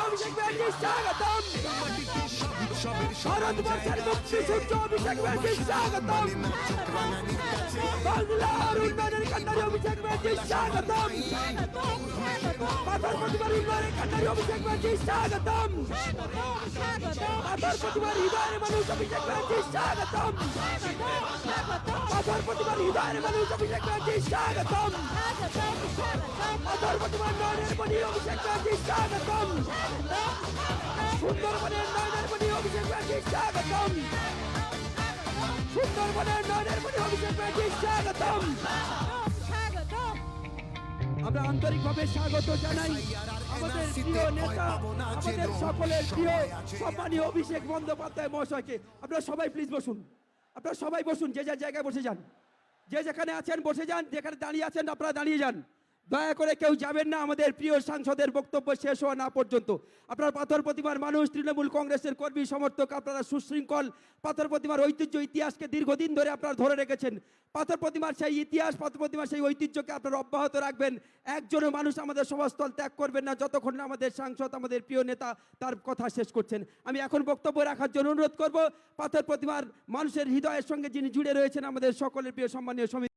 অভিষেক ব্যানার্জি স্বাগতম। ভারতবর্ষের মুক্তি সূর্য অভিষেক ব্যানার্জি স্বাগতম। বাংলার উন্নয়নের কান্ডারি অভিষেক ব্যানার্জি স্বাগতম। পাথর প্রতিমার উন্নয়নের কান্ডারি অভিষেক ব্যানার্জি স্বাগতম। পাথর প্রতিমার হৃদয়ের মানুষ অভিষেক ব্যানার্জি স্বাগতম। পাথর প্রতিমার হৃদয়ের মানুষ অভিষেক ব্যানার্জি স্বাগতম। পাথর প্রতিমার নয়নের মণি অভিষেক ব্যানার্জি স্বাগতম। সুন্দরবনের নয়নের মণি অভিষেক ব্যানার্জি স্বাগতম। সুন্দরবনের নয়নের মণি অভিষেক ব্যানার্জি স্বাগতম। আমরা আন্তরিকভাবে স্বাগত জানাই আমাদের প্রিয় নেতা, আমাদের সকলের প্রিয় সম্মানীয় অভিষেক বন্দ্যোপাধ্যায় মহাশয়কে। আপনারা সবাই প্লিজ বসুন, আপনারা সবাই বসুন, যে যার জায়গায় বসে যান, যে যেখানে আছেন বসে যান, যেখানে দাঁড়িয়ে আছেন আপনারা দাঁড়িয়ে যান। দয়া করে কেউ যাবেন না আমাদের প্রিয় সাংসদের বক্তব্য শেষ হওয়া না পর্যন্ত। আপনার পাথর প্রতিমার মানুষ, তৃণমূল কংগ্রেসের কর্মী সমর্থক, আপনারা সুশৃঙ্খল পাথর প্রতিমার ঐতিহ্য ইতিহাসকে দীর্ঘদিন ধরে আপনারা ধরে রেখেছেন। পাথর প্রতিমার সেই ইতিহাস, পাথর প্রতিমার সেই ঐতিহ্যকে আপনারা অব্যাহত রাখবেন। একজনও মানুষ আমাদের সভাস্থল ত্যাগ করবেন না যতক্ষণ না আমাদের সাংসদ, আমাদের প্রিয় নেতা তার কথা শেষ করছেন। আমি এখন বক্তব্য রাখার জন্য অনুরোধ করব পাথর প্রতিমার মানুষের হৃদয়ের সঙ্গে যিনি জুড়ে রয়েছেন আমাদের সকলের প্রিয় সম্মানীয় সমিতি